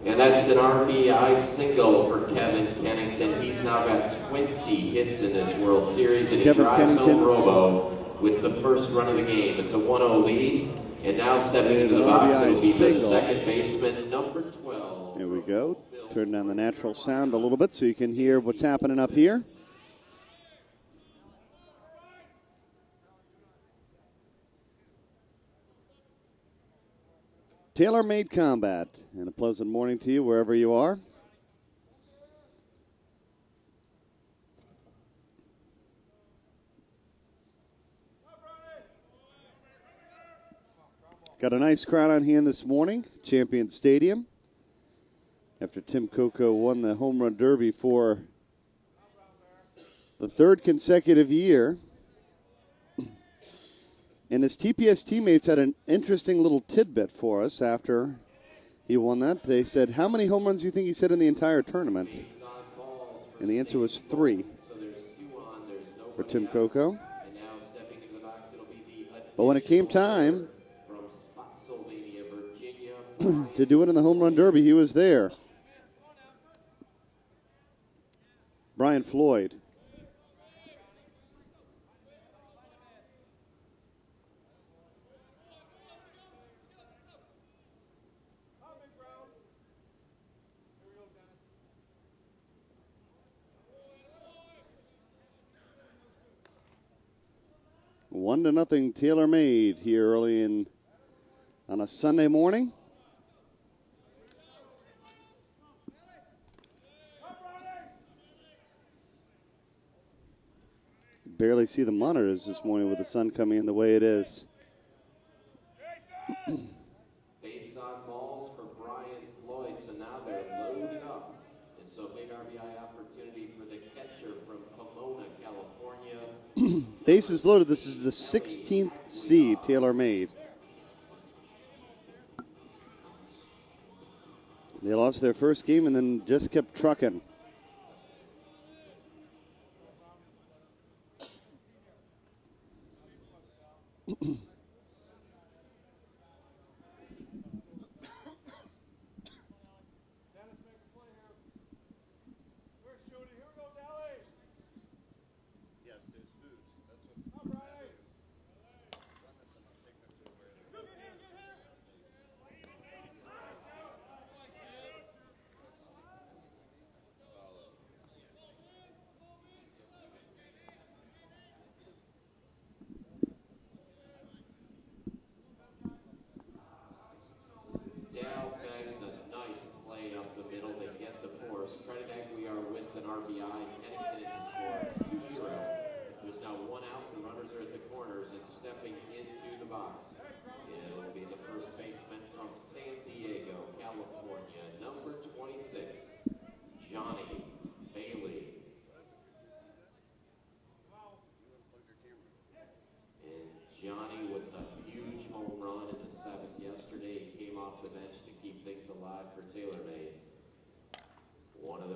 And that's an RBI single for Kevin Kennington. He's now got 20 hits in this World Series, and he drives home Robo with the first run of the game. It's a 1-0 lead, and now stepping into the box, it'll be the second baseman, number 12. Here we go. Turn down the natural sound a little bit so you can hear what's happening up here. Taylormade Combat, and a pleasant morning to you wherever you are. Got a nice crowd on hand this morning, Champion Stadium, after Tim Coco won the Home Run Derby for the third consecutive year. And his TPS teammates had an interesting little tidbit for us after he won that. They said, how many home runs do you think he's hit in the entire tournament? And the answer was 3 for Tim Coco. But when it came time to do it in the Home Run Derby, he was there. Brian Floyd. One to nothing Taylormade here early on a Sunday morning. Barely see the monitors this morning with the sun coming in the way it is. Base on balls for Brian Floyd, so now they're loaded up. And so big RBI opportunity for the catcher from Pomona, California. Bases loaded. This is the 16th seed Taylormade. They lost their first game and then just kept trucking.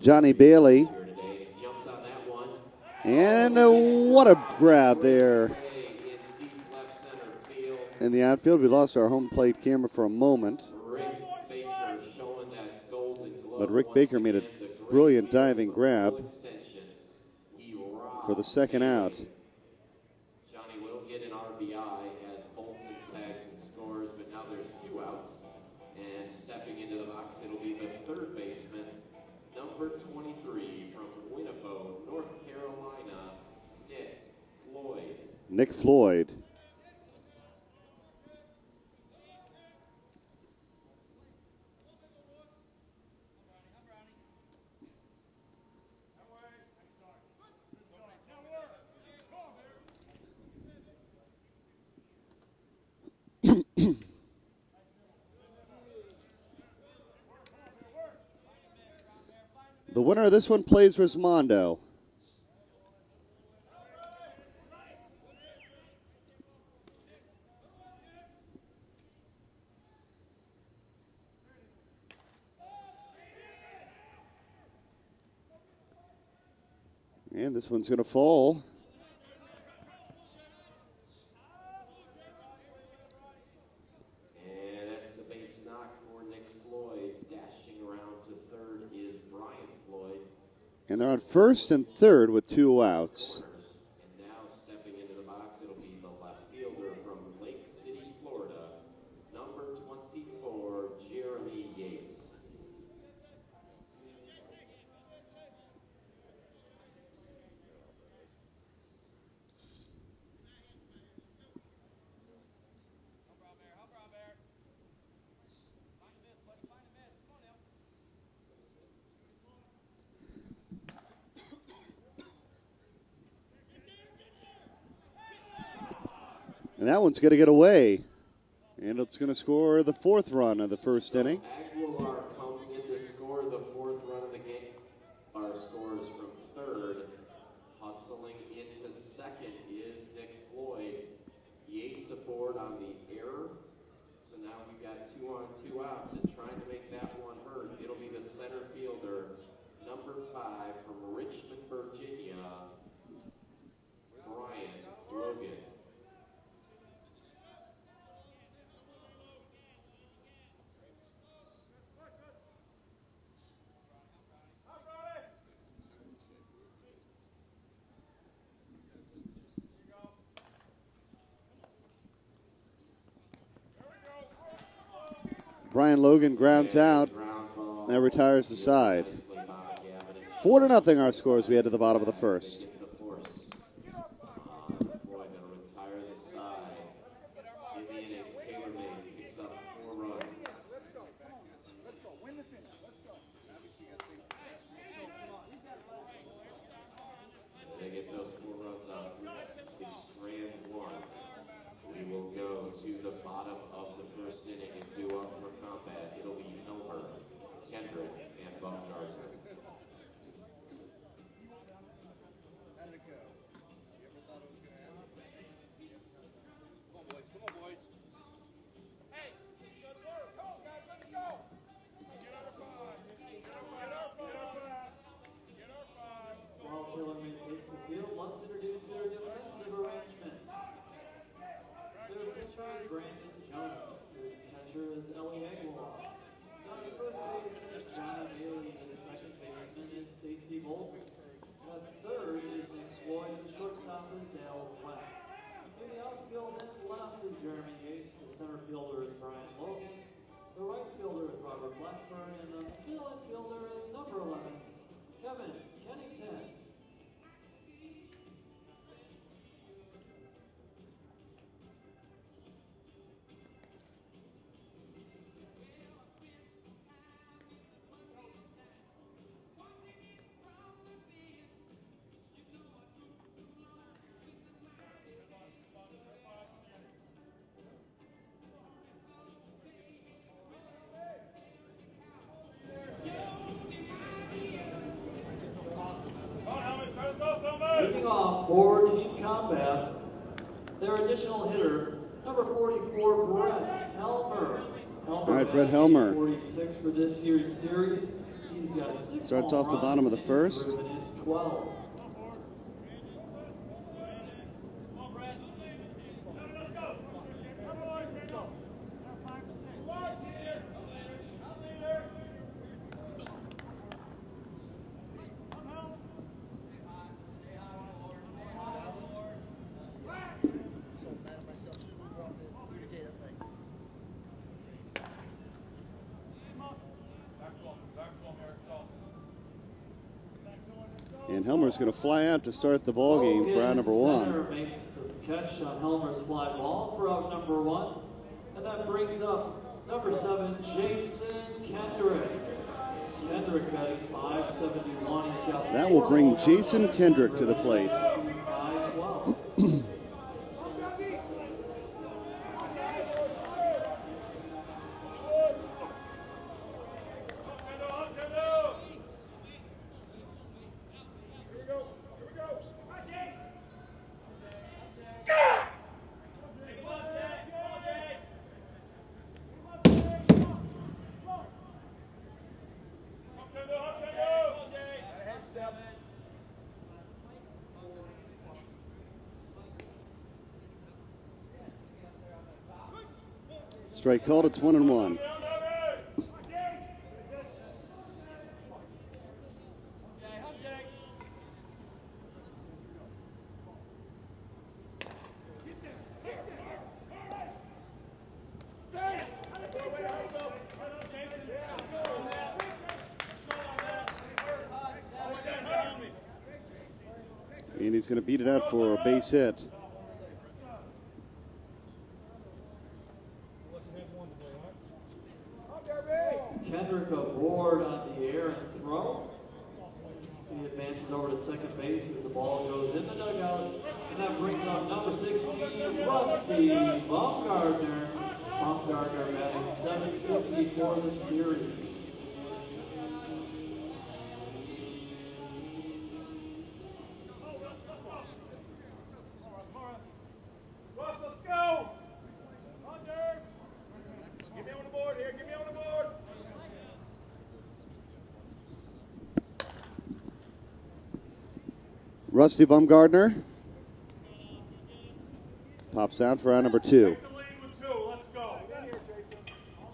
Johnny Bailey. And what a grab there in the outfield. We lost our home plate camera for a moment. But Rick Baker made a brilliant diving grab for the second out. Johnny will get an RBI as Bolton tags and scores, but now there's 2 outs. And stepping into the box, it'll be the third baseman, number 23 from Winnipeg, North Carolina, Nick Floyd. Nick Floyd. The winner of this one plays Rismondo. And this one's going to fall. And that's a base knock for Nick Floyd. Dashing around to third is Brian Floyd. And they're on first and third with 2 outs. And now stepping into the box, it'll be the left fielder from Lake City, Florida, number 24, Jeremy Yates. And that one's going to get away. And it's going to score the 4th run of the first inning. Aguilar comes in to score the 4th run of the game. Our scores from third. Hustling into second is Nick Floyd. Yates aboard on the error. So now we've got 2 on, 2 outs, and trying to make that one hurt. It'll be the center fielder, number 5 from Richmond, Virginia, Brian Logan. Brian Logan grounds out. That retires the side. 4-0 our scores. We head to the bottom of the first. Floyd going to retire the side. In the inning, Taylormade picks up 4 runs. They get those 4 runs out. It's strand 1. We will go to the bottom of the first inning and do up for combat. It'll be Elmer, Kendrick, and Baumgartner. While Taylormade takes the field, let's introduce their defensive arrangement. Their pitcher is Brandon Jones. His catcher is Ellie Aguilar. Now the first baseman is Johnny Bailey, and the second baseman is Stacy Bolton. The third is Nick Floyd, and the shortstop is Dale Swack. In the outfield and left is Jeremy Yates. The center fielder is Brian Logan. The right fielder is Robert Blackburn, and the middle infielder is number 11, Kevin Kennington. Leading off for Team Combat, their additional hitter, number 44, Brett Helmer. All right, Brett Helmer 46 for this year's series. He's got 6 starts off the bottom of the first. 12. And Helmer's going to fly out to start the ball game for out number 1. Center makes the catch on Helmer's fly ball for out number 1. And that brings up number 7, Jason Kendrick. Kendrick batting .571. He's got that will bring Jason Kendrick to the plate. Strike called. It's 1-1. And he's going to beat it out for a base hit. Kendrick aboard on the air and throw. He advances over to second base as the ball goes in the dugout. And that brings up number 16, Rusty Baumgartner. Baumgartner batting .750 for the series. Rusty Baumgartner pops out for out number 2.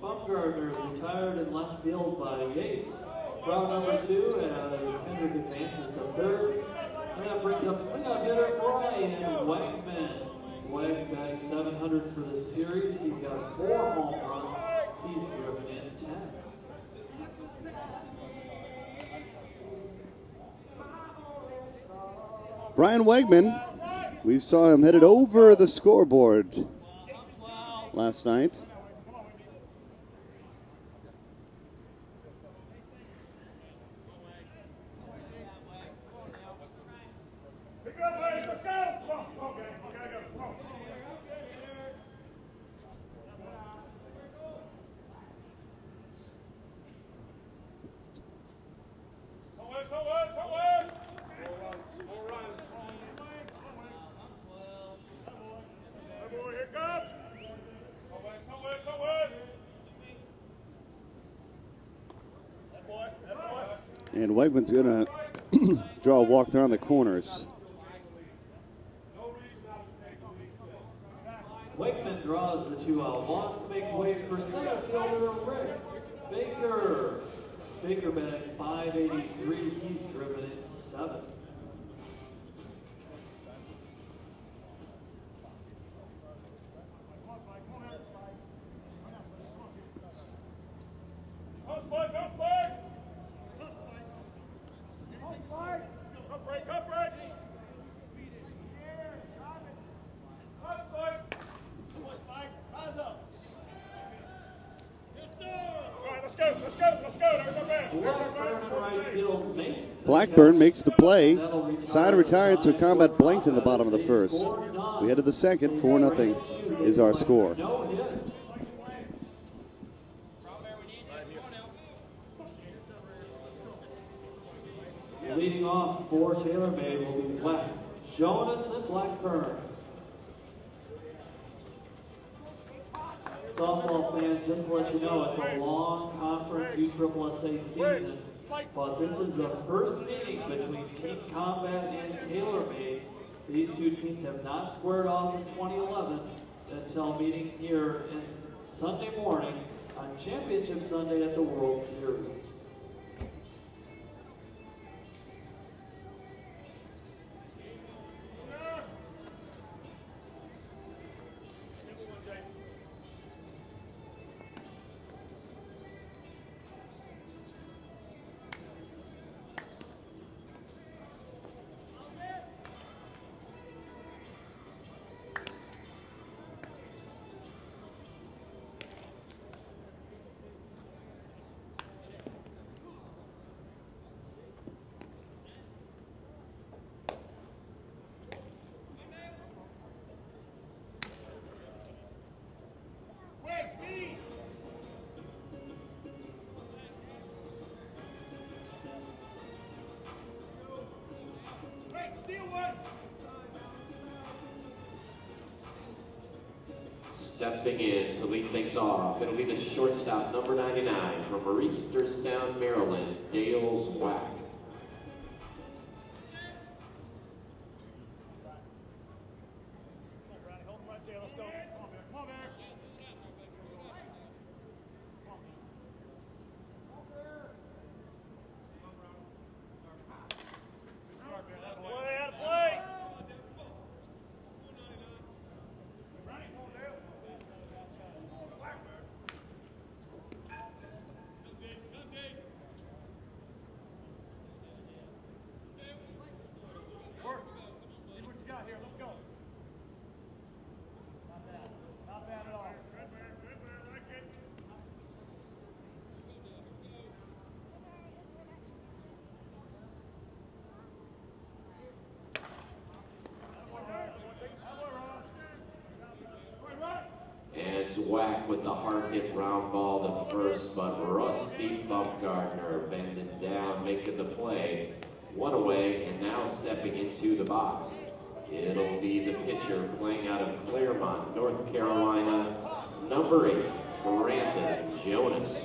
Baumgartner is retired in left field by Yates. For out number 2 as Kendrick advances to third. And that brings up cleanup hitter Brian Wegman. Wags batting .700 for the series. He's got 4 home runs. He's driven in 10. Brian Wegman, we saw him headed over the scoreboard last night. And Wegman's going to draw a walk there on the corners. Wegman draws the 2-out walk to make way for center fielder Rick Baker. Baker batting .583. He's driven in 7. Blackburn makes the play. Side retired, so Combat blanked in the bottom of the first. We head to the second. 4-0 is our score. Leading off for Taylormade will be Zwack, Jonas, and Blackburn. Softball fans, just to let you know, it's a long conference USSSA season, but this is the first meeting between Team Combat and Taylormade. These two teams have not squared off in 2011 until meeting here in Sunday morning on Championship Sunday at the World Series. Stepping in to lead things off, it'll be the shortstop, number 99, from Reisterstown, Maryland, Dale Zwack. And Zwack with the hard hit ground ball to first, but Rusty Bumgarner bending down, making the play. One away, and now stepping into the box. It'll be the pitcher playing out of Claremont, North Carolina, number 8, Brandon Jonas.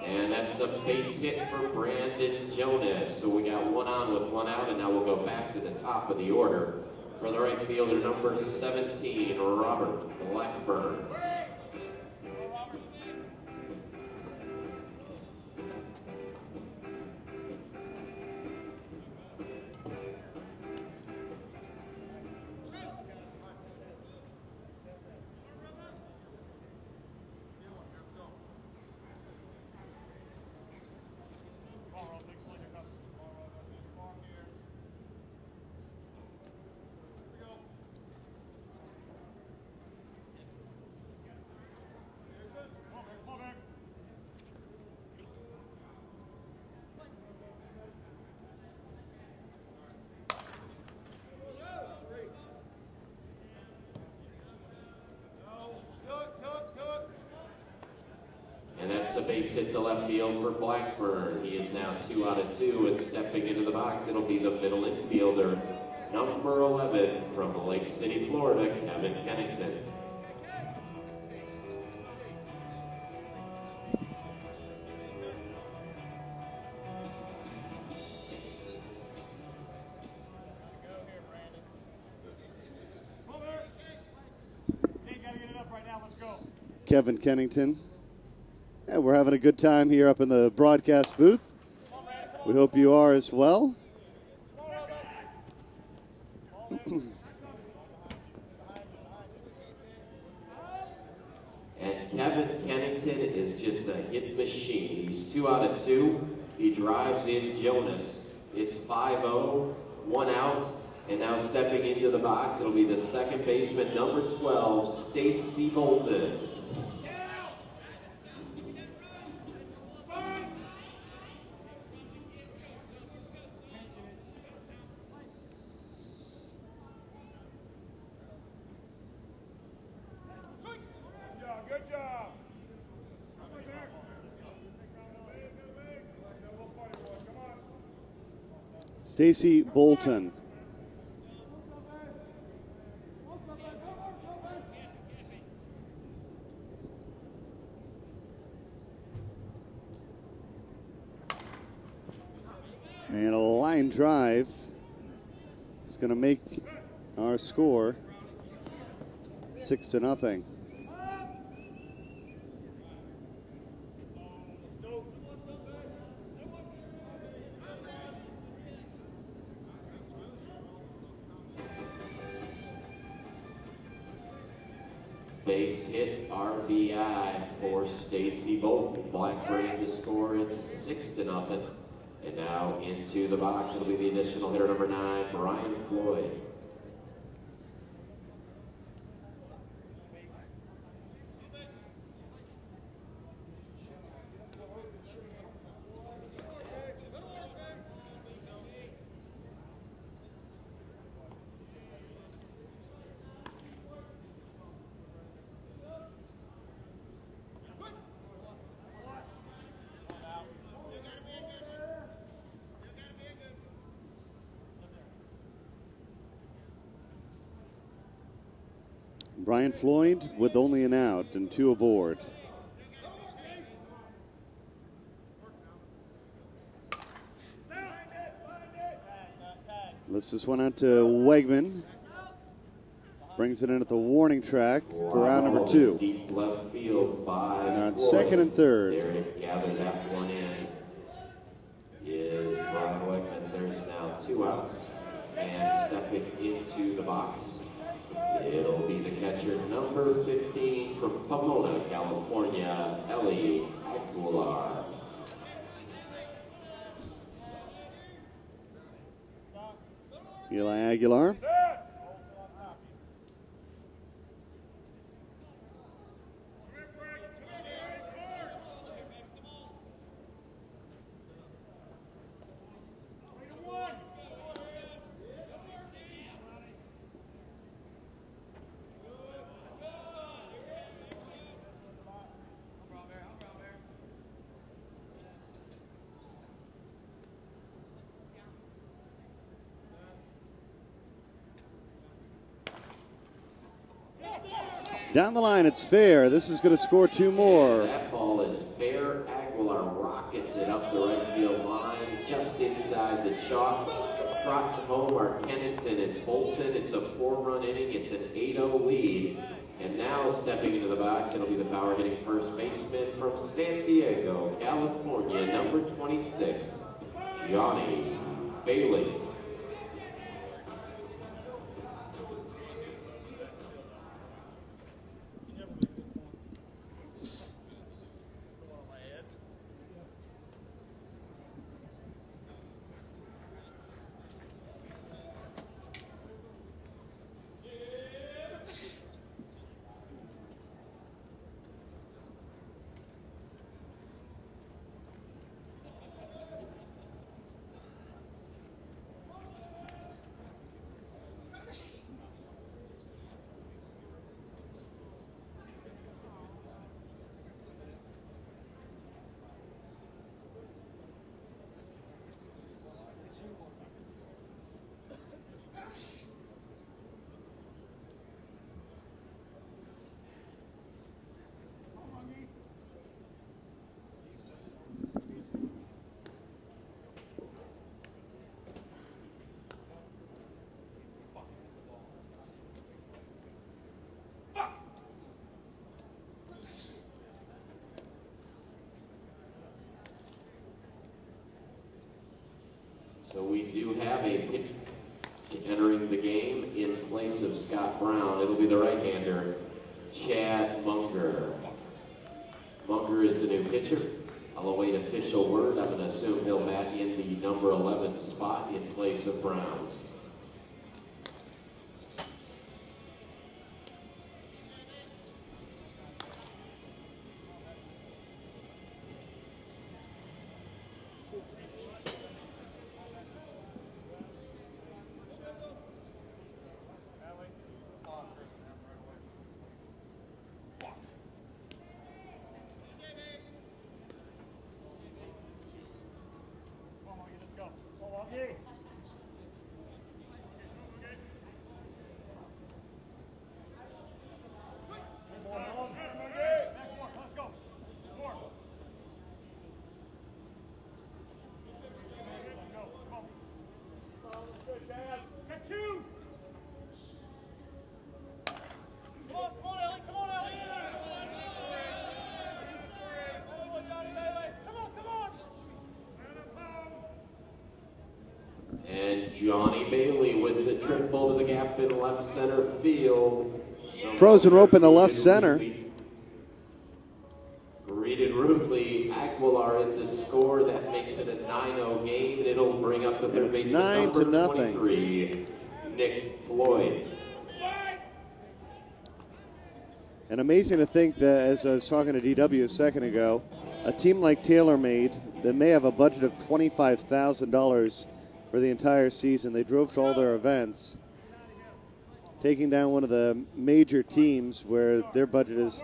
And that's a base hit for Brandon Jonas. So we got one on with one out, and now we'll go back to the top of the order for the right fielder, number 17, Robert Blackburn. A base hit to left field for Blackburn. He is now 2 out of 2, and stepping into the box, it'll be the middle infielder, number 11 from Lake City, Florida, Kevin Kennington. Kevin Kennington. Yeah, we're having a good time here up in the broadcast booth. We hope you are as well. And Kevin Kennington is just a hit machine. He's 2 out of 2. He drives in Jonas. It's 5-0, 1 out, and now stepping into the box, it'll be the second baseman, number 12, Stacy Bolton. Stacy Bolton. And a line drive is going to make our score 6-0. Base hit, RBI for Stacy Bolton. Blackburn to score. It's 6-0. And now into the box, it'll be the additional hitter, number 9, Brian Floyd. Brian Floyd with only an out and 2 aboard. Lifts this one out to Wegman. Brings it in at the warning track for round number 2. Deep left field by and they're on Floyd. second and third. There to gather that one in is Brian Wegman. There's now 2 outs. And stepping into the box, it'll be the catcher, number 15 from Pomona, California, Ellie Aguilar. Eli Aguilar. Down the line, it's fair. This is going to score 2 more. And that ball is fair. Aguilar rockets it up the right field line, just inside the chalk. Trot home are Kennington and Bolton. It's a 4-run inning. It's an 8-0 lead. And now stepping into the box, it'll be the power-hitting first baseman from San Diego, California, number 26, Johnny Bailey. So we do have a pitch entering the game in place of Scott Brown. It'll be the right-hander, Chad Munger. Munger is the new pitcher. I'll await official word. I'm going to assume he'll bat in the number 11 spot in place of Brown. Johnny Bailey with the triple to the gap in left center field. Frozen rope in the left center. Greeted rudely. Aguilar in the score. That makes it a 9-0 game. It'll bring up the third baseman, number 23, Nick Floyd. And amazing to think that, as I was talking to DW a second ago, a team like Taylormade that may have a budget of $25,000 for the entire season. They drove to all their events, taking down one of the major teams where their budget is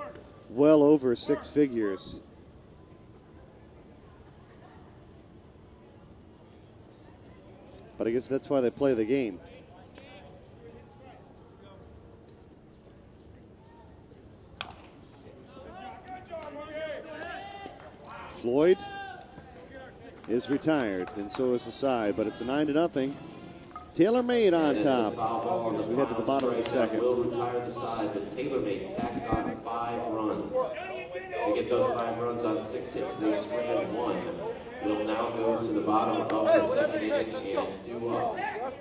well over 6 figures. But I guess that's why they play the game. Floyd is retired, and so is the side, but it's a 9-0. Taylormade on top as we head to the bottom of the second. Will retire the side, but Taylormade tacks on 5 runs. They get those 5 runs on 6 hits. They strand 1. We'll now go to the bottom of the second inning and do up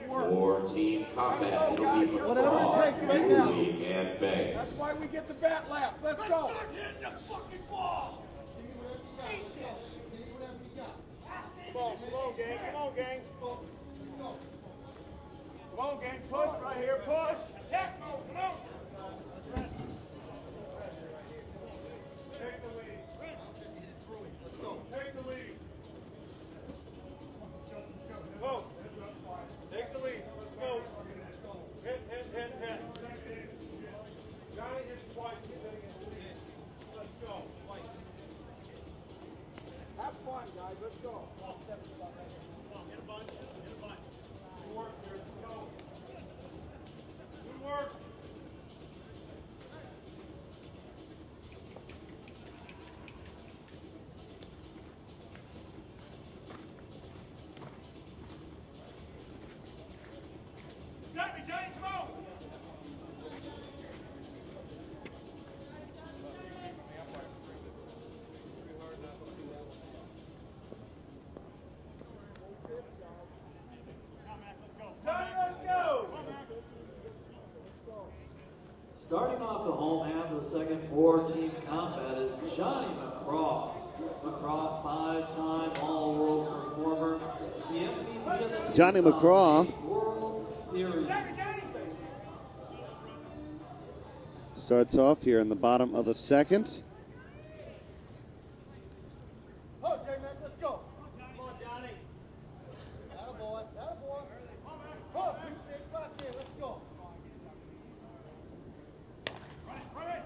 for team combat. It'll be McCraw, Mooney, and Banks. That's why we get the bat last. Let's go. Slow, gang. Come on, gang. Come on, gang, push right here, push. Attack mode, come on. Take the lead. Let's go. Take the lead. Go. Take the lead. Let's go. Hit. Johnny hits twice. Let's go. Have fun, guys. Let's go. Get a bunch. Good work here. Let's go. Good work. Got me, Johnny. Come on. Starting off the home half of the second for Team Combat is Johnny McCraw. McCraw, 5-time All-World performer. The MVP of the Johnny McCraw. World Series. Starts off here in the bottom of the second. Oh, J-Man, let's go. Come on, Johnny. Attaboy. Oh, 2-6, lock in. Let's go. Run it.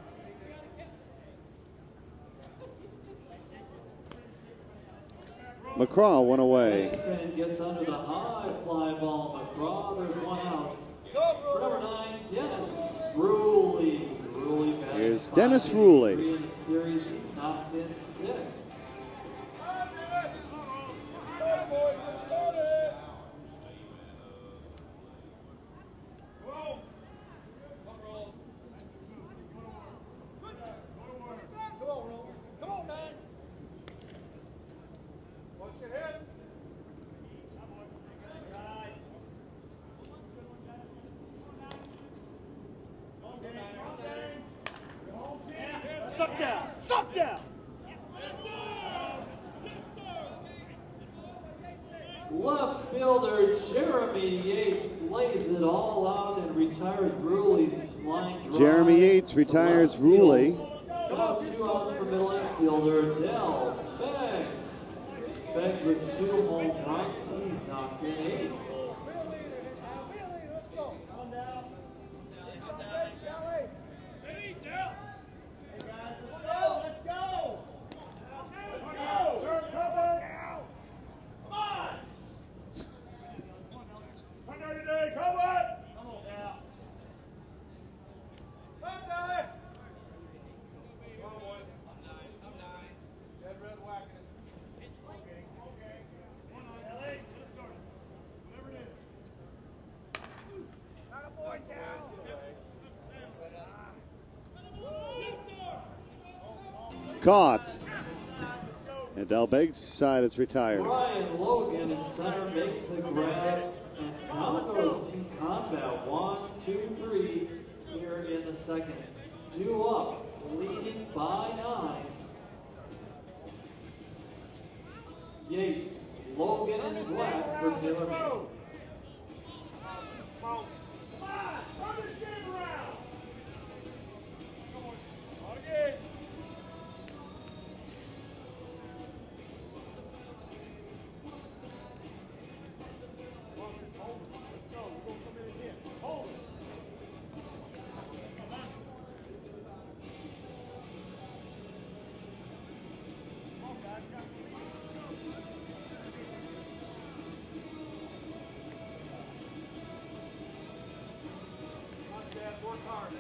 McCraw one away. Bennington gets under the high fly ball. McCraw, there's one out. For number 9, Dennis Ruley. Here's Dennis Ruley. In the series, he's knocked in 6. Come on, man. Watch your head. Suck down. Left fielder Jeremy Yates lays it all out and retires Ruley's flying drive. Jeremy Yates retires Ruley. Now 2 outs for middle infielder Dell Beggs. Beggs with 2 home runs. He's knocked in 8. Let's go. Come on down. Let's go. Turn cover. Come on. Come on today. Come on. Come on now. Come on, Dolly. Come on, boys. I'm 9. Dead red whacking it. Okay. Come on, LA. Let's start it. Whatever it is. Not a boy down. Caught. And Del Beggs' side is retired. Brian Logan in center makes the grab, and down goes Team Combat. 1, 2, 3 here in the second. 2 up, leading by 9. Yates, Logan, and Zwack for Taylormade. Come on, turn this game around. Come on again. Work hard.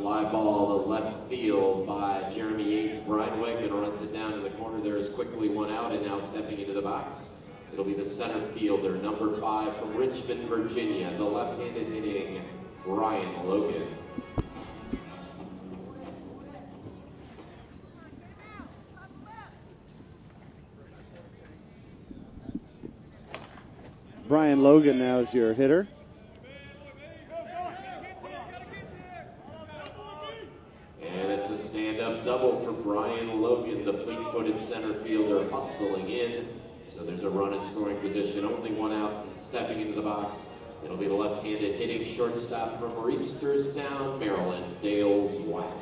Fly ball to left field by Jeremy Yates. Brian Wegman runs it down in the corner. There is quickly one out, and now stepping into the box, it'll be the center fielder, number 5 from Richmond, Virginia, the left-handed hitting Brian Logan. Brian Logan now is your hitter. And it's a stand-up double for Brian Logan, the fleet-footed center fielder, hustling in. So there's a run in scoring position, only one out, and stepping into the box. It'll be the left-handed hitting shortstop from Reisterstown, Maryland, Dale Zwack.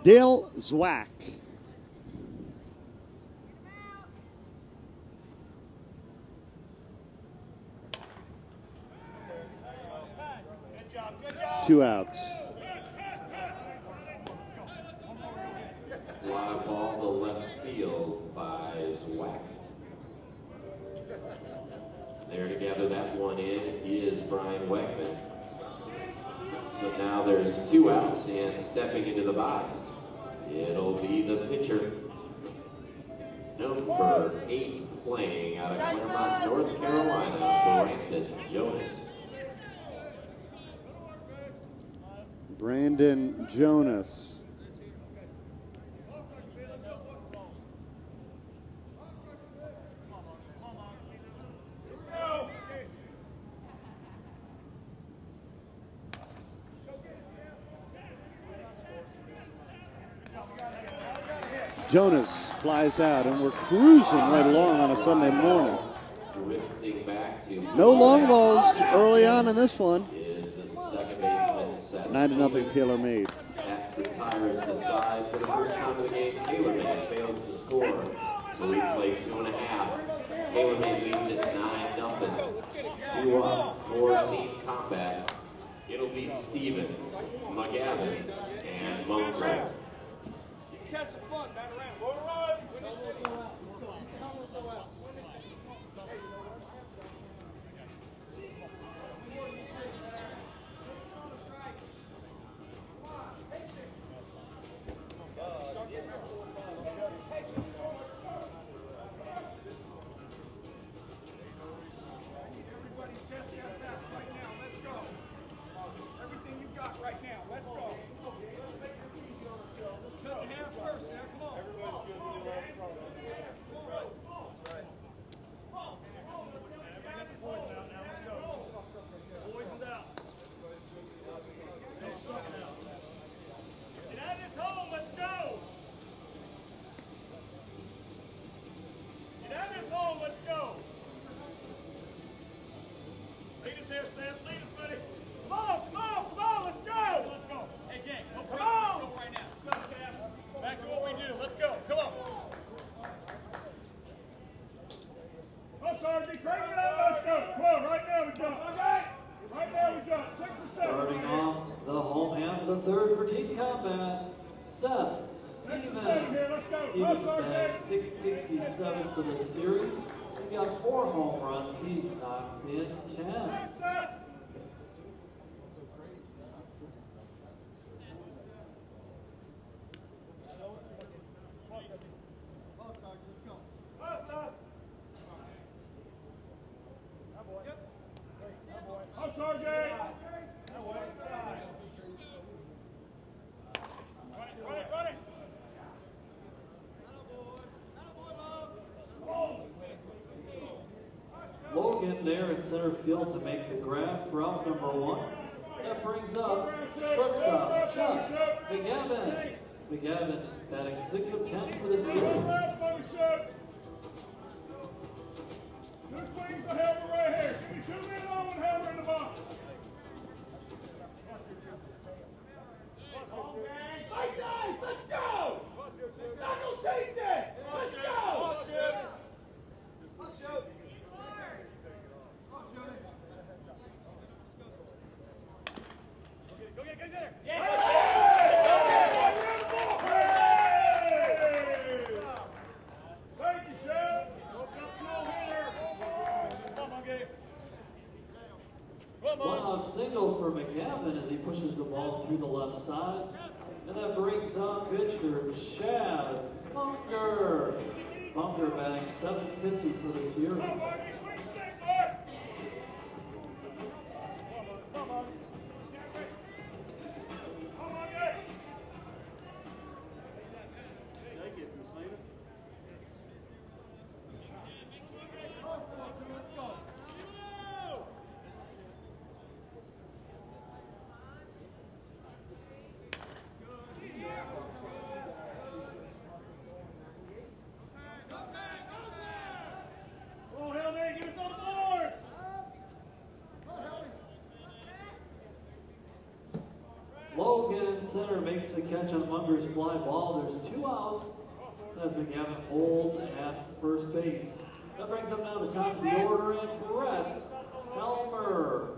Dale Zwack. Two outs. Fly ball to left field by Zwack. There to gather that one in is Brian Wegman. So now there's 2 outs, and stepping into the box, it'll be the pitcher, number 8, playing out of Claremont, North Carolina, Brandon Jonas. Brandon Jonas. Jonas flies out, and we're cruising right along on a Sunday morning. Drifting back to no long balls early on in this one. Is the second baseman Seth 9-0 Taylormade. That retires the side for the first time of the game. Taylormade fails to score. So we play 2.5. Taylormade leads it 9-0. 2 up, 4-team combat. It'll be Stevens, McGavin, and Munkler. Test of fun, bat around. Go to run. Everybody test that bat right now. Let's go. Everything you got right now. Let's go. Cut in half first, now come on. Everybody's good to the last problem. Right. We got the poison out now, let's go. Poison's out. There's something out. Get out of this hole, let's go. Get out of this hole, let's go. Lead us here, Seth, lead us, buddy. Come on, let's go. Let's go. Hey, gang, come on. Let's go right now. Let's go, Seth. Back to what we do. Let's go. Come on. Come on, Sergeant. Crank it up. Let's go. Come on. Right now we jump. Okay. Right now we jump. 6 or 7. Starting off the home half of the third for team combat, Seth Stevens. Stevens batting 667 for the series. He's got 4 home runs. He's knocked in 10. Up, Sergeant! Run it! Logan there in center field to make the grab for out number 1. That brings up shortstop Chuck McGavin. McGavin batting 6 of 10 for the series. 2 swings to Helmer right here. Give me 2 men on with Helmer in the box. Fight guys, let's go! Not no take that! Let's go! out single for McGavin as he pushes the ball through the left side. And that brings up pitcher Chad Bunker. Bunker batting .750 for the series. Logan center makes the catch on Bunker's fly ball. There's 2 outs as McGavin holds at first base. That brings up now the top of the order and Brett Helmer.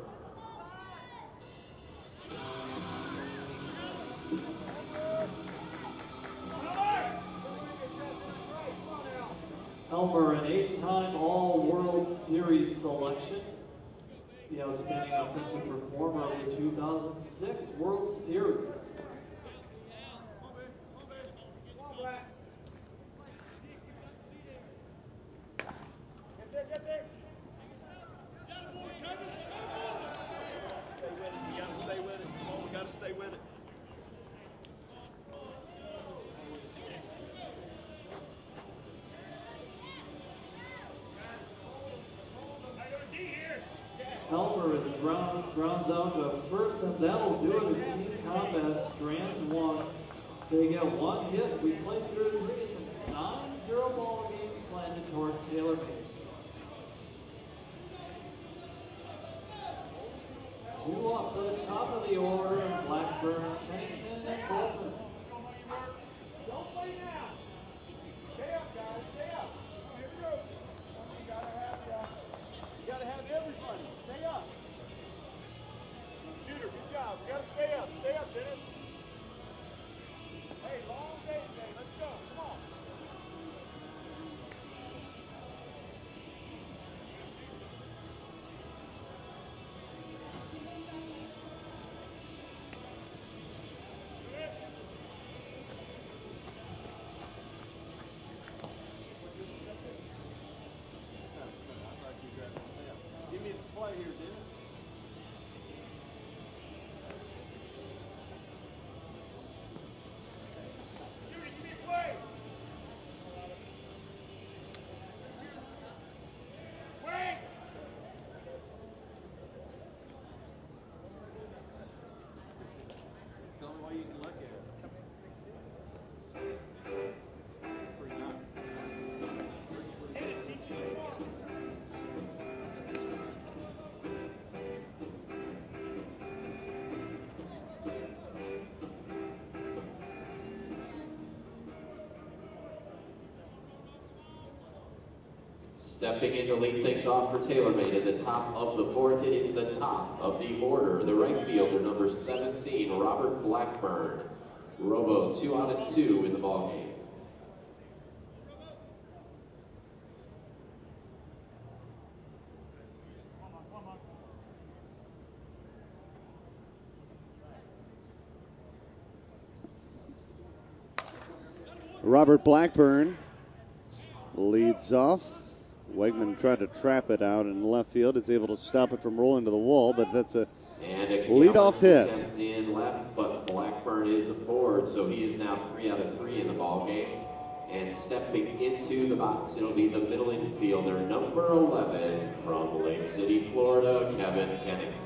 Helmer, an 8-time All-World Series selection. The outstanding offensive performer of the 2006 World Series. Helmer is rounds out the first, and that'll do it as team combat strands 1. They get 1 hit. We played through the previous 9-0 ball game slanted towards Taylormade. 2 up for the top of the order, Blackburn, Kennington, and Bolton. Don't play now. Stay up, guys. Stay up. Here we go. You gotta have everybody. Stay up. Shooter, good job. You gotta stay up. Stay up, Dennis. Hey, long day today. Let's go. Come on. Give me the play here, Dennis. Stepping in to lead things off for Taylormade at the top of the 4th, it is the top of the order. The right fielder, number 17, Robert Blackburn. Robo 2 out of 2 in the ballgame. Robert Blackburn leads off. Wegman tried to trap it out in left field. It's able to stop it from rolling to the wall, but that's a leadoff hit. In left, but Blackburn is aboard, so he is now 3 out of 3 in the ball game. And stepping into the box, it'll be the middle infielder, number 11, from Lake City, Florida, Kevin Kennington.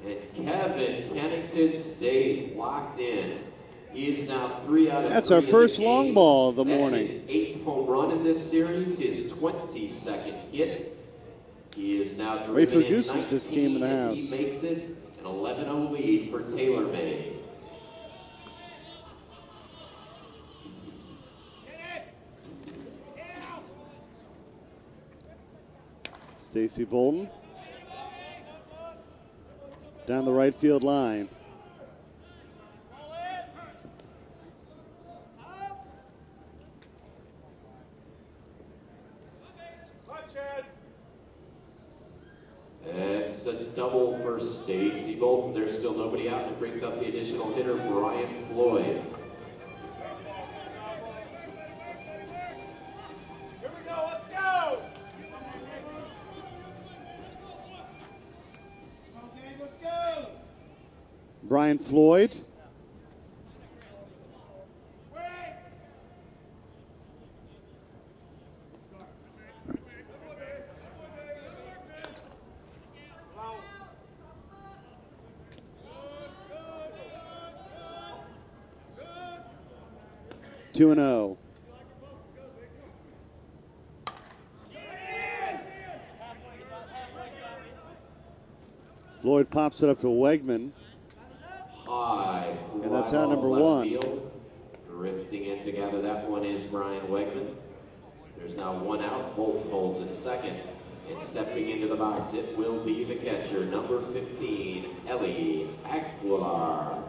And Kevin Kennington stays locked in. He is now 3 out of 3. That's our first long ball of the morning. That's his 8th home run in this series, his 22nd hit. He is now driven Wait for in Gooses just came in the house. He makes it an 11-0 lead for Taylormade. Stacy Bolton down the right field line. It's a double for Stacy Bolton. There's still nobody out. It brings up the additional hitter, Brian Floyd. Here we go, let's go! Okay, let's go! Brian Floyd. Two and 0. Floyd pops it up to Wegman. High. And that's out number left 1. Field. Drifting in to gather that one is Brian Wegman. There's now 1 out. Bolton holds at second. And stepping into the box, it will be the catcher, number 15, Ellie Aguilar.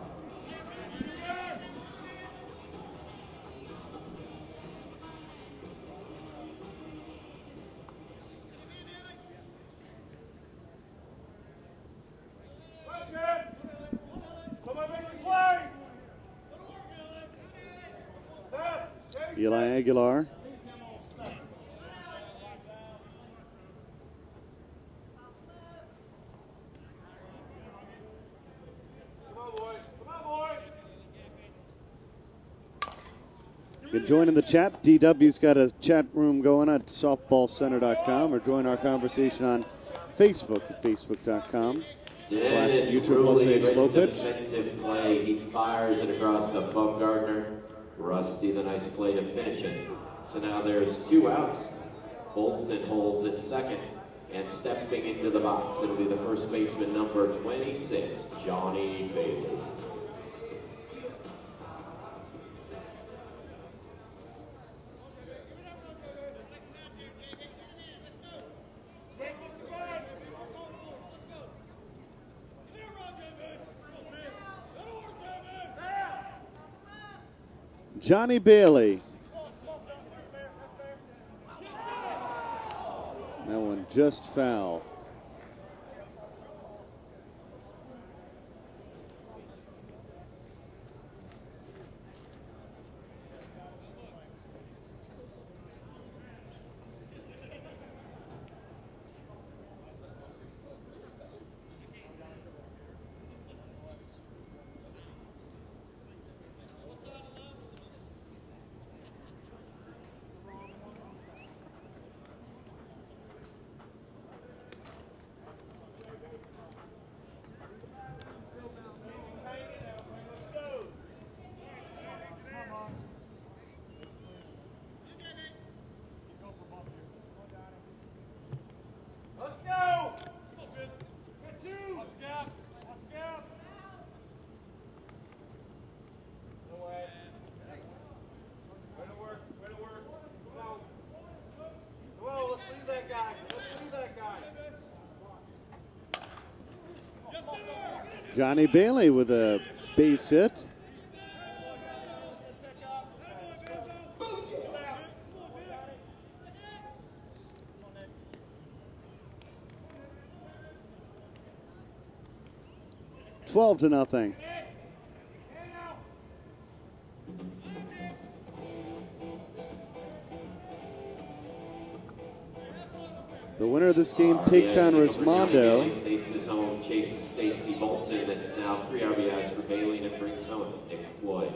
Eli Aguilar. You can join in the chat. DW's got a chat room going at softballcenter.com, or join our conversation on Facebook at facebook.com/USSSA defensive play. He fires it across the Bumgardner. Rusty, the nice play to finish it. So now there's 2 outs. Bolton holds at second. And stepping into the box, it'll be the first baseman, number 26, Johnny Bailey. Johnny Bailey. That one just foul. Johnny Bailey with a base hit. Twelve to nothing. The winner of this game takes on Rismondo. Stacy's home, Chase Stacy Bolton. That's now 3 RBIs for Bailey, and it brings home Nick Floyd.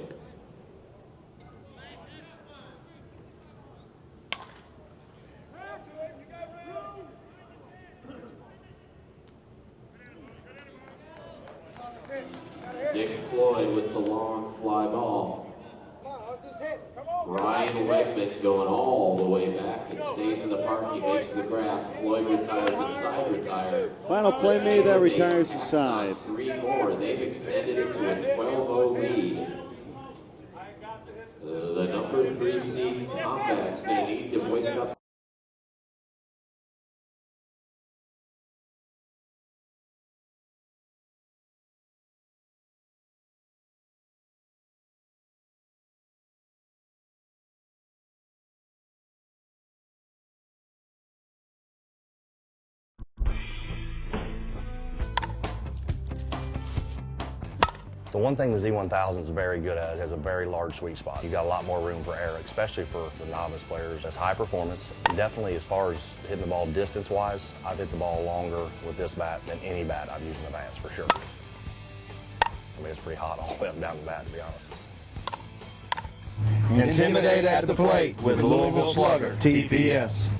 Nick Floyd with the long fly ball. Ryan Wegman going all the way back and stays in the park. He makes the grab. Floyd retired, the side retired. Final play made, that retires the side. 3 more. They've extended it to a 12-0 lead. The number 3 seed Combat's going to need to wake up. The one thing the Z1000 is very good at, it has a very large sweet spot. You got a lot more room for error, especially for the novice players. It's high performance. Definitely as far as hitting the ball distance-wise, I've hit the ball longer with this bat than any bat I've used in the past, for sure. I mean, it's pretty hot all the way up and down the bat, to be honest. Intimidate at the plate with Louisville Slugger, TPS.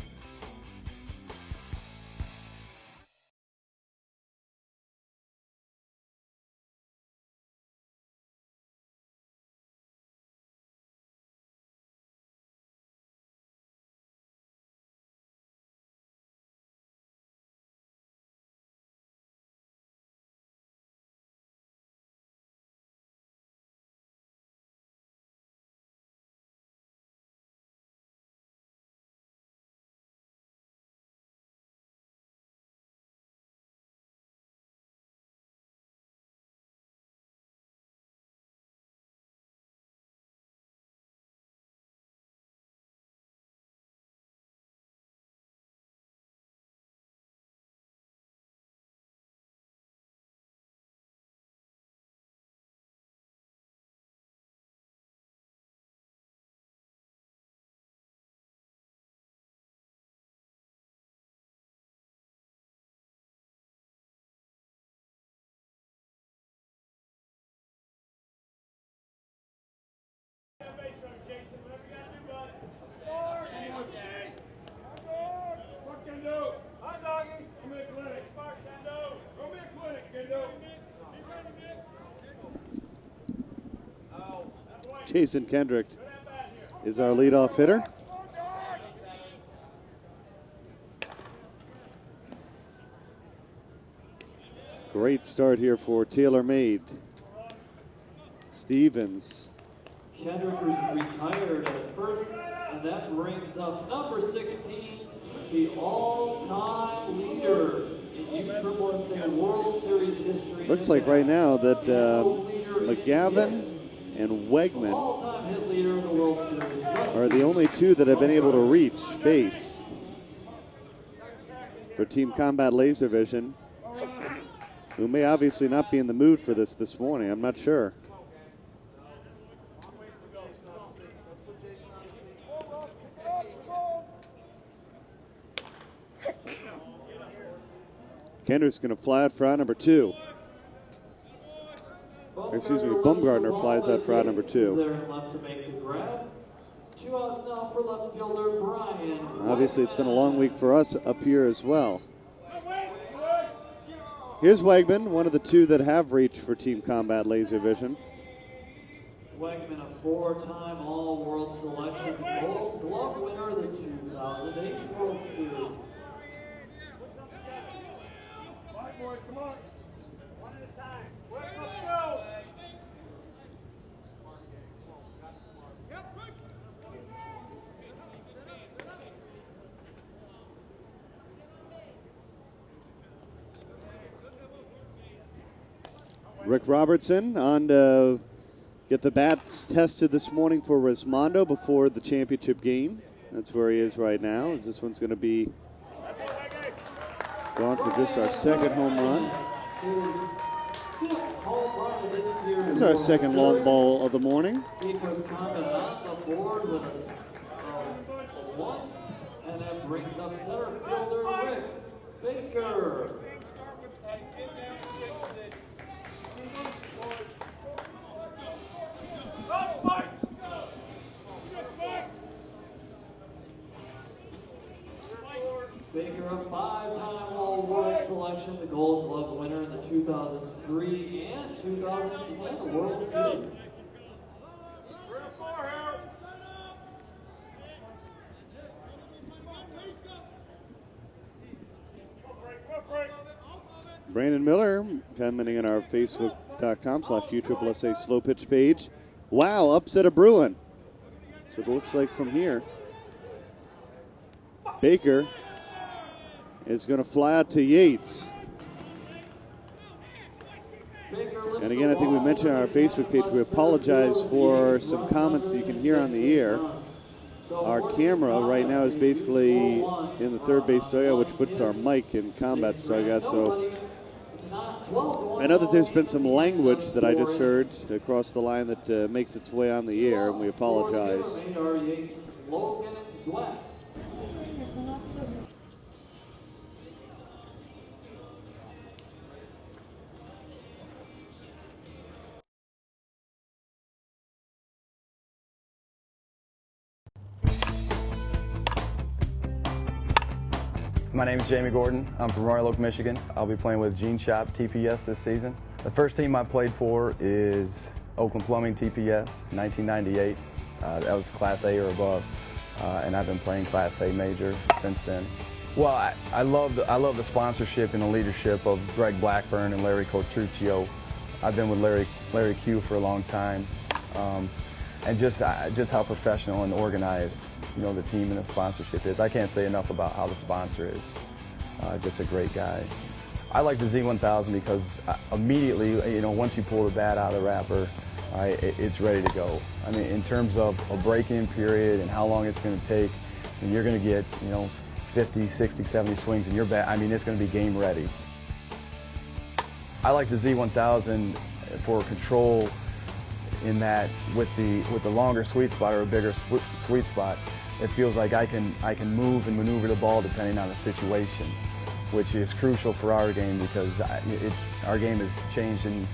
Jason Kendrick is our leadoff hitter. Great start here for Taylormade. Stevens. Kendrick retired at first, and that brings up number 16, the all-time leader in USSSA World Series history. Looks like right now that McGavin and Wegman all-time hit leader in the World Series are the only two that have been able to reach base for Team Combat Laser Vision, who may obviously not be in the mood for this morning. I'm not sure. Kendrick's going to fly out for out number 2. Excuse me, Bumgarner flies out for out number 2. There left to make the grab. 2 outs now for left fielder Brian. Obviously, it's been a long week for us up here as well. Here's Wegman, one of the 2 that have reached for Team Combat Laser Vision. Wegman, a 4-time All-World Selection Gold Glove winner of the 2008 World Series. Boys, come on. One at a time. Let's go. Rick Robertson on to get the bats tested this morning for Rismondo before the championship game. That's where he is right now, as this one's going to be gone for just our second home run. That's our second long ball of the morning. Baker's coming on the board with a 1, and that brings up center fielder Rick Baker. Baker, a 5-time All-World Selection, the Gold Glove winner in the 2003 and 2010 World Series. Brandon Miller commenting on our Facebook.com/USSSA slow pitch page. Wow, upset of Bruin. That's what it looks like from here. Baker is going to fly out to Yates. And again, I think we mentioned on our Facebook page, we apologize for some comments that you can hear on the air. Our camera right now is basically in the third base dugout, which puts our mic in combat dugout. So I know that there's been some language that I just heard across the line that makes its way on the air, and we apologize. My name is Jamie Gordon. I'm from Royal Oak, Michigan. I'll be playing with Gene Shop TPS this season. The first team I played for is Oakland Plumbing TPS, 1998. That was Class A or above, and I've been playing Class A major since then. Well, I love the sponsorship and the leadership of Greg Blackburn and Larry Cotruccio. I've been with Larry Q for a long time, and just how professional and organized, you know, the team and the sponsorship is. I can't say enough about how the sponsor is. Just a great guy. I like the Z1000 because immediately, you know, once you pull the bat out of the wrapper, it's ready to go. I mean, in terms of a break-in period and how long it's going to take, and you're going to get, you know, 50, 60, 70 swings in your bat. I mean, it's going to be game ready. I like the Z1000 for control in that with the longer sweet spot or a bigger sweet spot, it feels like I can move and maneuver the ball depending on the situation, which is crucial for our game because our game has changed in,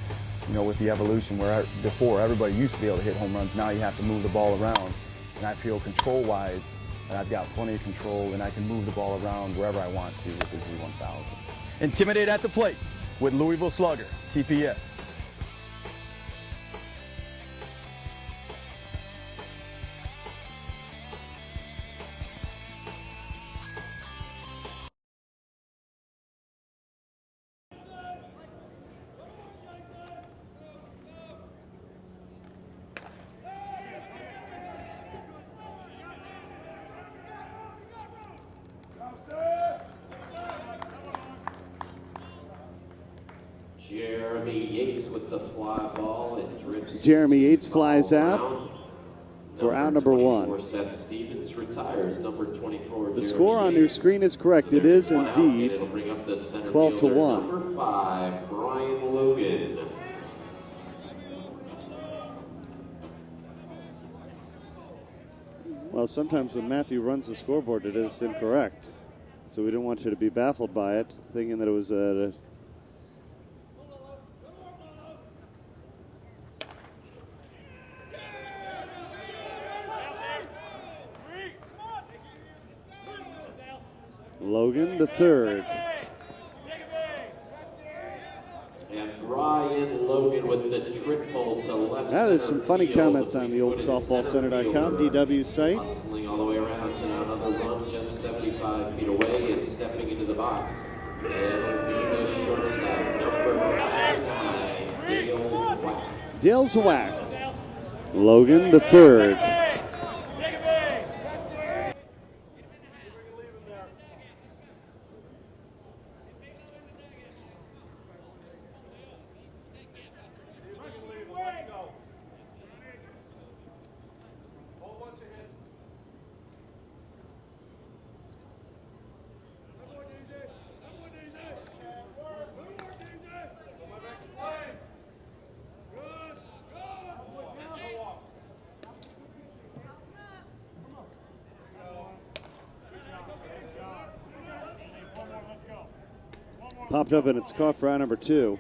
you know, with the evolution where before everybody used to be able to hit home runs. Now you have to move the ball around, and I feel control-wise that I've got plenty of control and I can move the ball around wherever I want to with the Z1000. Intimidate at the plate with Louisville Slugger, TPS. Jeremy Yates with the fly ball. It drifts. Jeremy Yates flies out for out number 1. Seth Stevens retires. Number 24. The score on your screen is correct. It is indeed 12-1. Number 5, Brian Logan. Well, sometimes when Matthew runs the scoreboard, it is incorrect. So we didn't want you to be baffled by it, thinking that it was a Logan to third. And Brian Logan with the triple to left. Now there's some funny comments on the old softballcenter.com DW site. Hustling all the way around to now another run just 75 feet away and stepping into the box. And will be the shortstop, number 99, Dale Zwack. Dale Zwack. Logan to third. Popped up and it's caught for out number 2.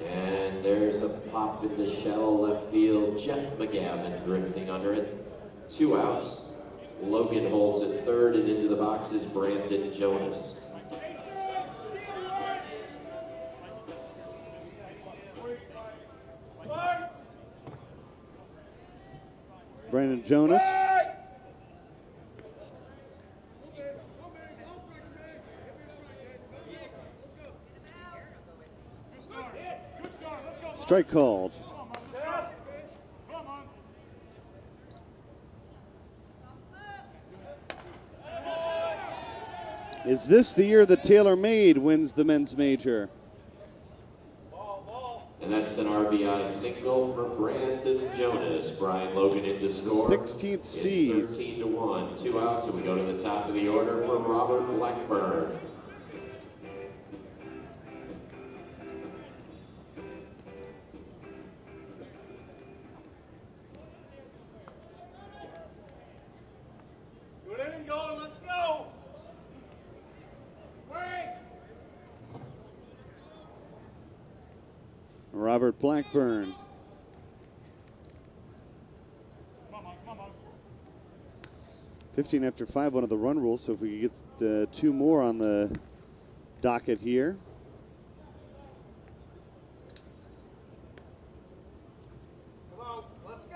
And there's a pop in the shallow left field. Jeff McGavin drifting under it. 2 outs. Logan holds at third, and into the box is Brandon Jonas. Brandon Jonas. Strike called. Is this the year that Taylormade wins the men's major? And that's an RBI single for Brandon Jonas. Brian Logan in to score. 16th seed. It's 13-1. 2 outs, and we go to the top of the order for Robert Blackburn. Robert Blackburn. 15 after 5, one of the run rules, so if we could get 2 more on the docket here.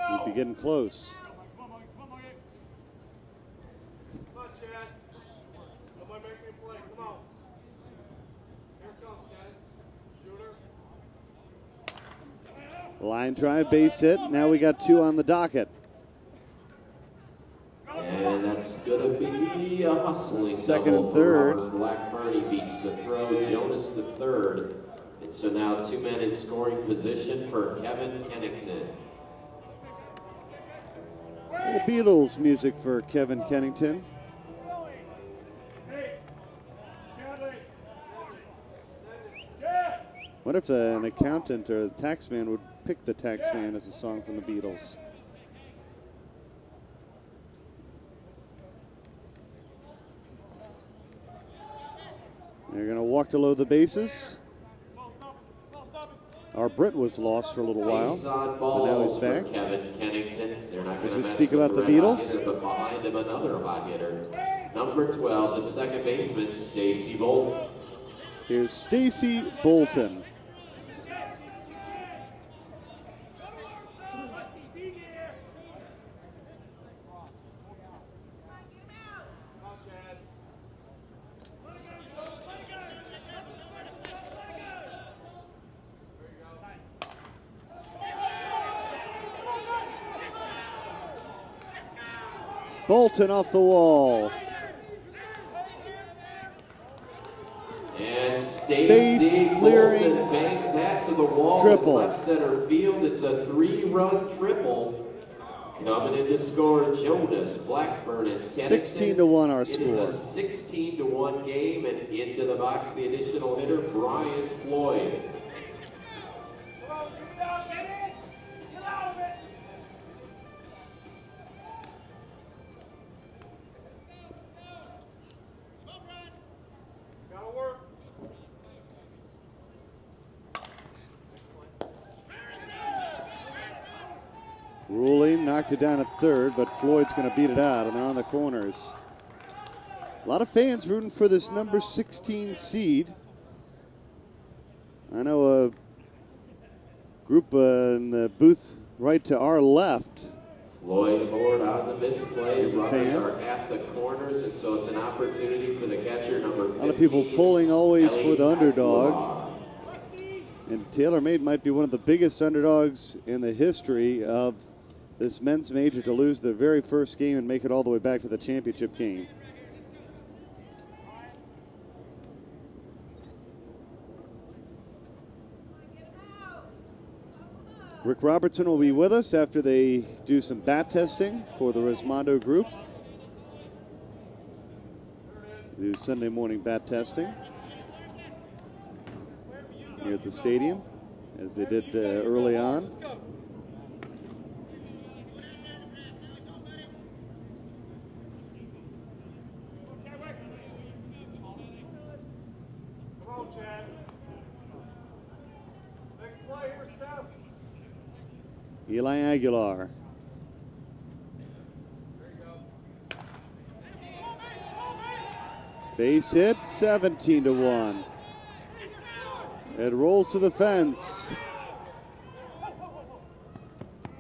We'd be getting close. Line drive, base hit. Now we got 2 on the docket. And that's going to be a hustling second double and third. For Robert Blackburn. He beats the throw, Jonas the third. And so now 2 men in scoring position for Kevin Kennington. The Beatles music for Kevin Kennington. What if an accountant or the tax man would pick the tax man as a song from the Beatles? They're going to walk to load the bases. Our Brit was lost for a little while, but now he's back. Kevin Kennington. They're not As going we to speak about the Beatles. Hitter, but behind him another hot hitter. Number 12, the second baseman, Stacy Bolton. Here's Stacy Bolton. Bolton off the wall. And Stacy Bolton banks that to the wall. Triple. Left center field. It's a 3-run triple. Coming in to score, Jonas Blackburn and Kennington. 16-1 our score. It is a 16-1 game, and into the box the additional hitter, Brian Floyd. Ruling knocked it down at third, but Floyd's going to beat it out, and they're on the corners. A lot of fans rooting for this number 16 seed. I know a group in the booth right to our left. Floyd Ford on the misplay. He's a Runners fan. are at the corners, and so it's an opportunity for the catcher, number 15. A lot of people pulling always for the underdog. Aguilar. And Taylormade might be one of the biggest underdogs in the history of this men's major to lose the very first game and make it all the way back to the championship game. Rick Robertson will be with us after they do some bat testing for the Rismondo group. Do Sunday morning bat testing here at the stadium, as they did early on. Eli Aguilar. Base hit, 17-1. It rolls to the fence.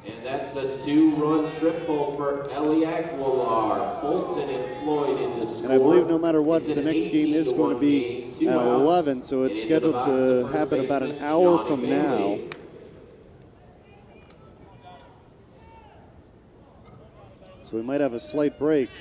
And that's a 2-run triple for Eli Aguilar. Bolton and Floyd in the score. And I believe no matter what, It's the an next game is going to be 18-1 game, 2 at outs. 11, so it's And into the scheduled box, to the first happen about an baseman, hour Johnny from Bailey. now. So we might have a slight break.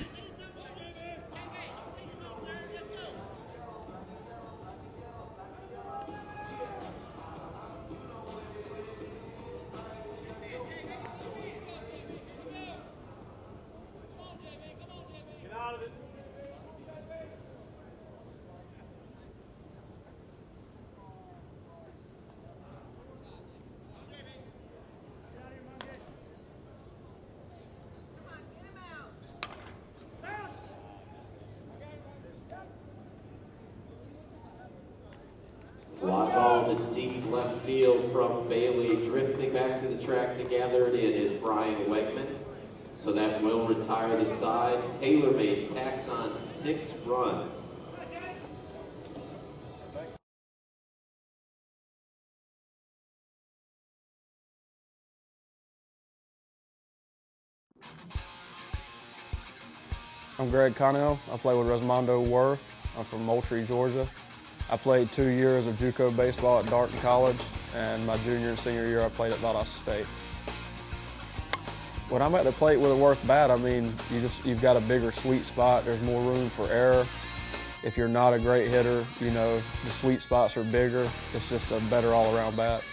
Fly ball ball to deep left field from Bailey. Drifting back to the track to gather it in is Brian Wegman. So that will retire the side. Taylormade tacks on 6 runs. I'm Greg Connell. I play with Resmondo Worth. I'm from Moultrie, Georgia. I played 2 years of JUCO baseball at Darton College, and my junior and senior year I played at Valdosta State. When I'm at the plate with a Worth bat, I mean, you've got a bigger sweet spot. There's more room for error. If you're not a great hitter, you know, the sweet spots are bigger. It's just a better all-around bat.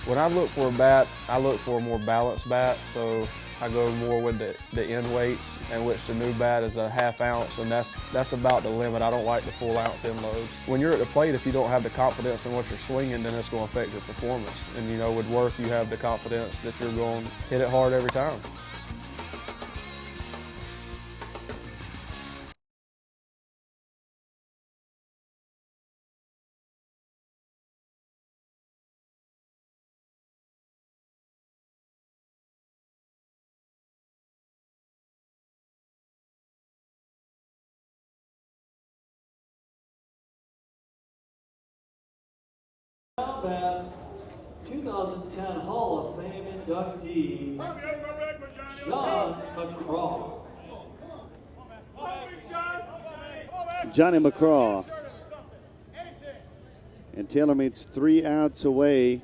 When I look for a bat, I look for a more balanced bat, so I go more with the end weights, in which the new bat is a ½ ounce, and that's about the limit. I don't like the full ounce end loads. When you're at the plate, if you don't have the confidence in what you're swinging, then it's going to affect your performance. And you know, with Worth, you have the confidence that you're going to hit it hard every time. Combat 2010 Hall of Fame inductee, John McCraw. Johnny McCraw. And Taylormade's 3 outs away.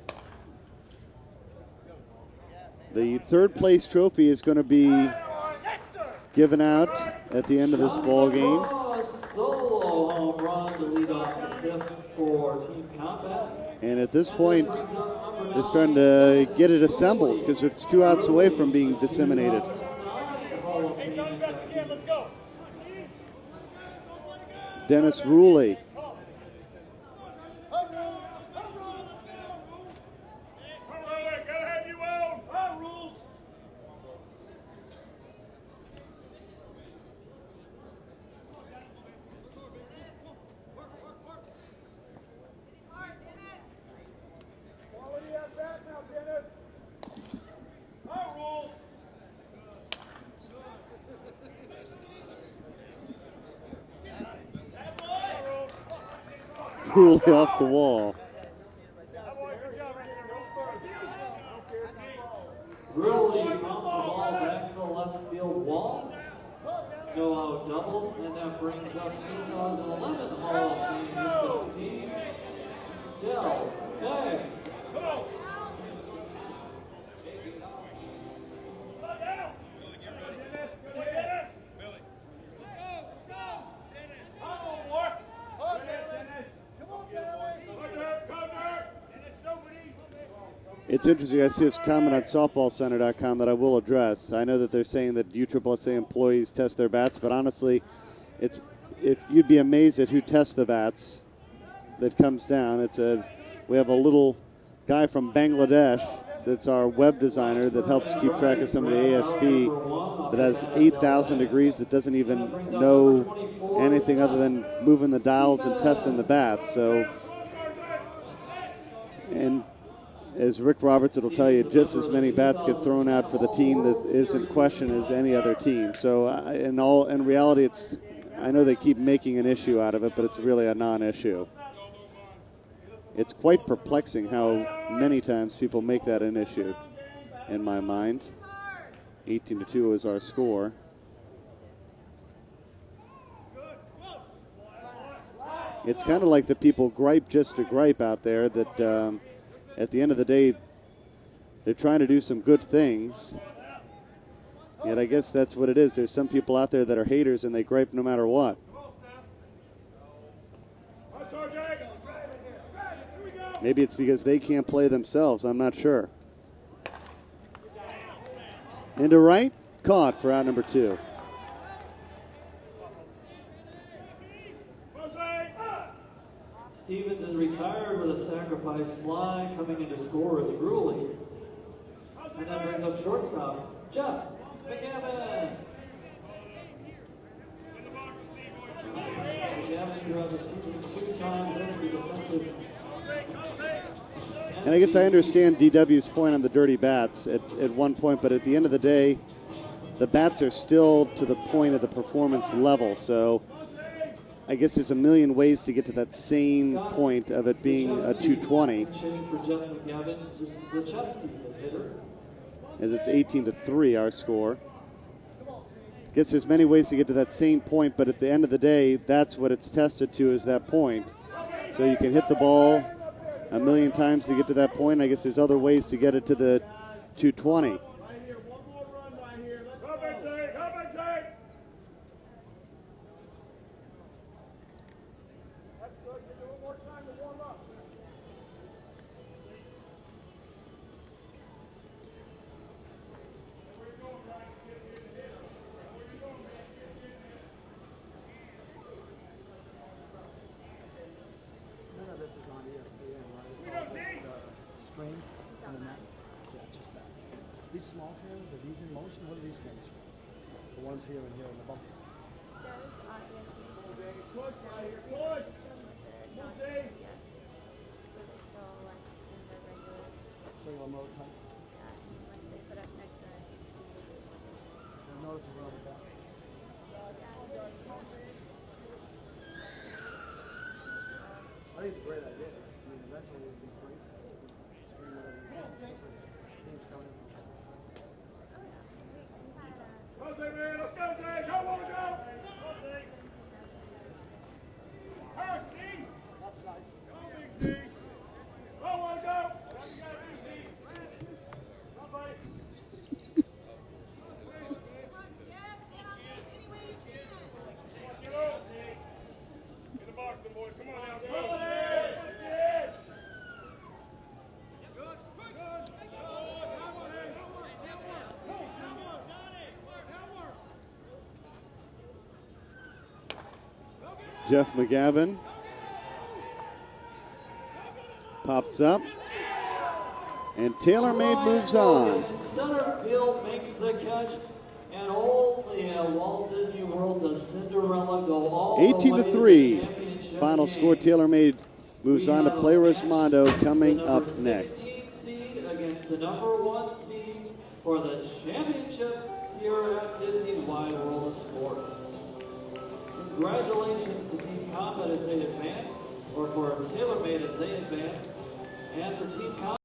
The third place trophy is going to be given out at the end of this ball game. Solo home run to lead off the 5th for Team Combat. And at this point, they're starting to get it assembled because it's 2 outs away from being disseminated. Dennis Ruley. Ruley off the wall. Ruley bounces the ball back to the left field wall. No out double, and that brings up 2011 Hall of Fame inductee, Del Keggs. It's interesting, I see this comment on softballcenter.com that I will address. I know that they're saying that USSSA employees test their bats, but honestly, if you'd be amazed at who tests the bats that comes down. We have a little guy from Bangladesh that's our web designer that helps keep track of some of the ASB that has 8,000 degrees that doesn't even know anything other than moving the dials and testing the bats. So, and as Rick Roberts will tell you, just as many bats get thrown out for the team that is in question as any other team. So in reality, I know they keep making an issue out of it, but it's really a non-issue. It's quite perplexing how many times people make that an issue in my mind. 18-2 is our score. It's kind of like the people gripe just to gripe out there that at the end of the day, they're trying to do some good things. Yet I guess that's what it is. There's some people out there that are haters and they gripe no matter what. Maybe it's because they can't play themselves. I'm not sure. Into right, caught for out number 2. Stevens is retired with a sacrifice fly. Coming in to score is Ruley. And that brings up shortstop, Jeff McGavin. McGavin throughout the season, 2 times earning the defensive. And I guess I understand DW's point on the dirty bats at one point, but at the end of the day, the bats are still to the point of the performance level. So I guess there's a million ways to get to that same point of it being a 220. For Jeff McGavin, Zachevsky, the hitter. As it's 18-3, our score. Guess there's many ways to get to that same point, but at the end of the day, that's what it's tested to, is that point. So you can hit the ball a million times to get to that point. I guess there's other ways to get it to the 220. These small cameras, are these in motion? What are these cameras for? The ones here and here in the bumps. Bring them over time. I notice we're on the back. I think it's a great idea. I mean, eventually it'd be great to stream whatever you want. Teams coming. Let's go, Jay! Go, Mojo! That's nice. Go, Big Z! Go, Mojo! Get the box, the boys. Come on now, go! Jeff McGavin pops up, and Taylormade moves on. Center field makes the catch, and only at Walt Disney World does Cinderella go all the way to the 18-3. championship Final game. score. Taylormade moves on to play Rismondo coming The up number next. 16 seed against the number 1 seed for the championship here at Disney's Wide World of Sports. Congratulations to Team Combat as they advance, or for Taylormade as they advance, and for Team Combat.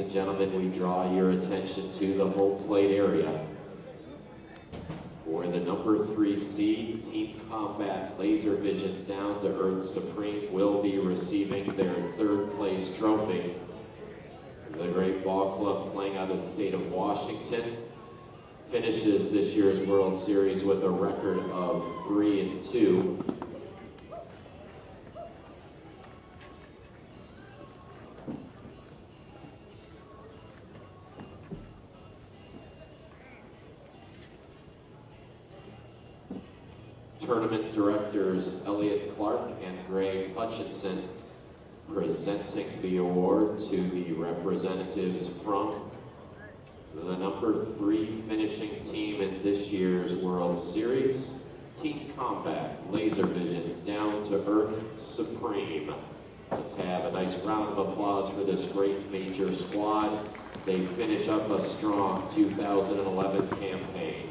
and gentlemen, we draw your attention to the home plate area, where the number 3 seed, Team Combat Laser Vision Down to Earth Supreme, will be receiving their 3rd place trophy. The great ball club, playing out of the state of Washington, finishes this year's World Series with a record of 3-2. Tournament directors Elliot Clark and Greg Hutchinson presenting the award to the representatives from the number 3 finishing team in this year's World Series, Team Combat Laser Vision Down to Earth Supreme. Let's have a nice round of applause for this great major squad. They finish up a strong 2011 campaign.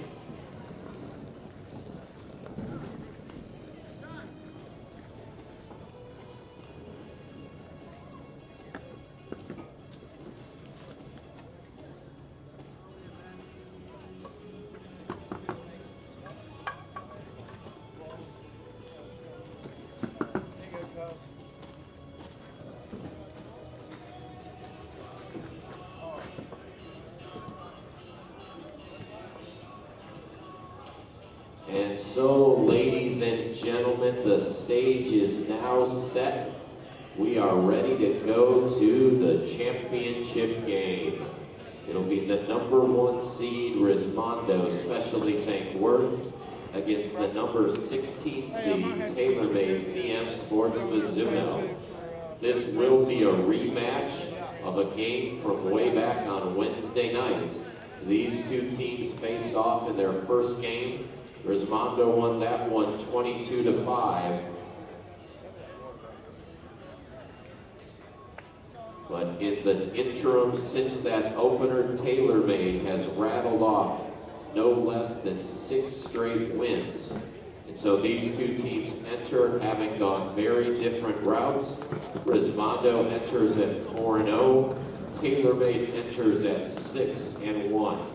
And so, ladies and gentlemen, the stage is now set. We are ready to go to the championship game. It'll be the number 1 seed, Rismondo Specialty Tank Worth, against the number 16 seed, Taylormade TM Sports Mizuno. This will be a rematch of a game from way back on Wednesday night. These 2 teams faced off in their first game. Rismondo won that one 22-5. But in the interim, since that opener, Taylormade has rattled off no less than 6 straight wins. And so these 2 teams enter having gone very different routes. Rismondo enters at 4-0. Taylormade enters at 6-1.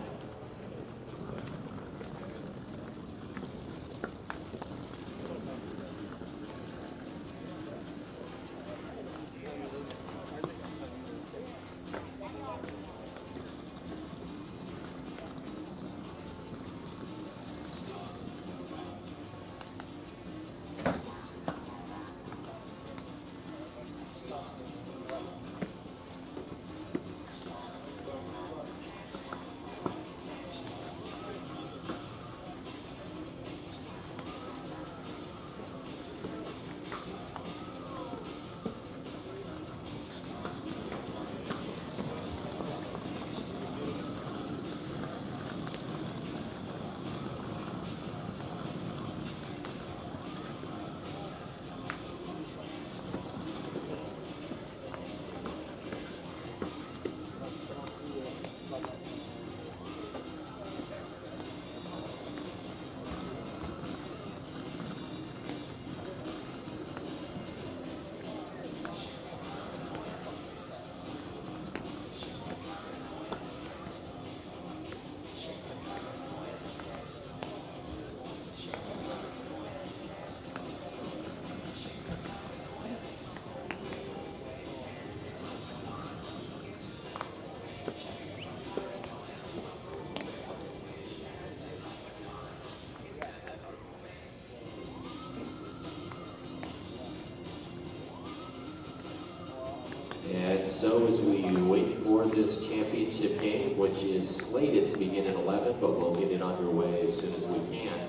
And so as we wait for this championship game, which is slated to begin at 11, but we'll get it underway as soon as we can,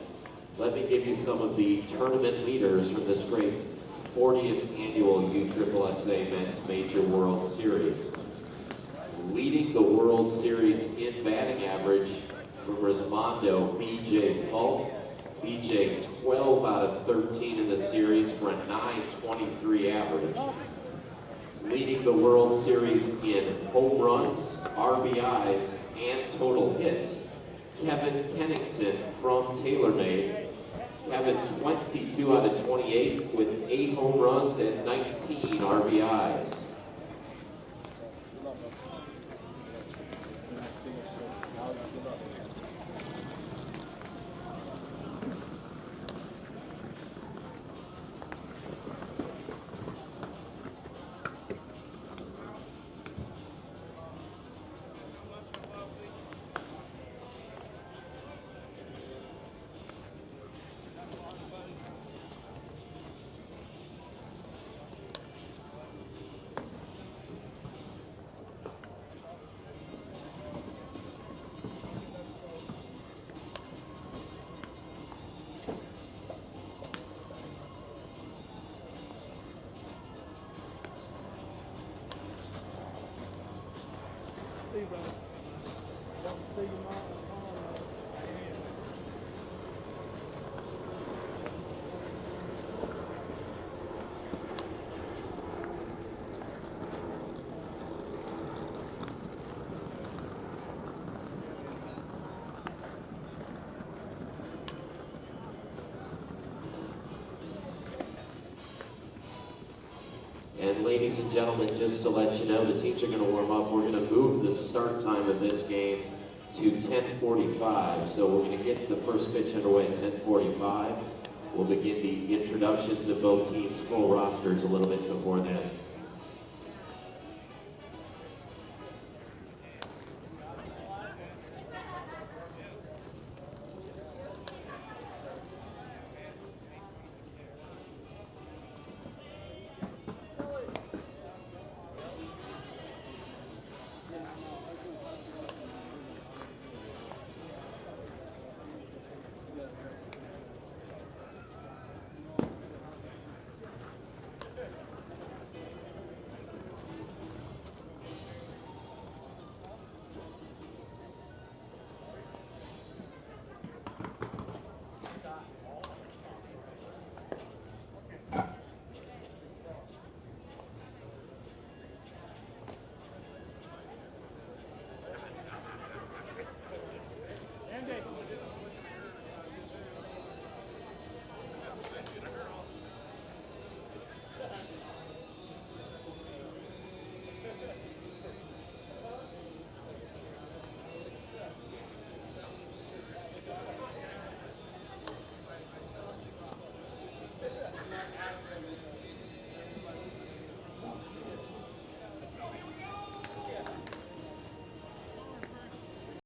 let me give you some of the tournament leaders from this great 40th annual USSSA Men's Major World Series. Leading the World Series in batting average from Rismondo, B.J. Falk. B.J. 12 out of 13 in the series for a .923 average. Leading the World Series in home runs, RBIs, and total hits, Kevin Kennington from Taylormade. Kevin 22 out of 28 with 8 home runs and 19 RBIs. see, brother. Love to see you, Mom. And ladies and gentlemen, just to let you know, the teams are going to warm up. We're going to move the start time of this game to 10:45. So we're going to get the first pitch underway at 10:45. We'll begin the introductions of both teams' full rosters a little bit before then.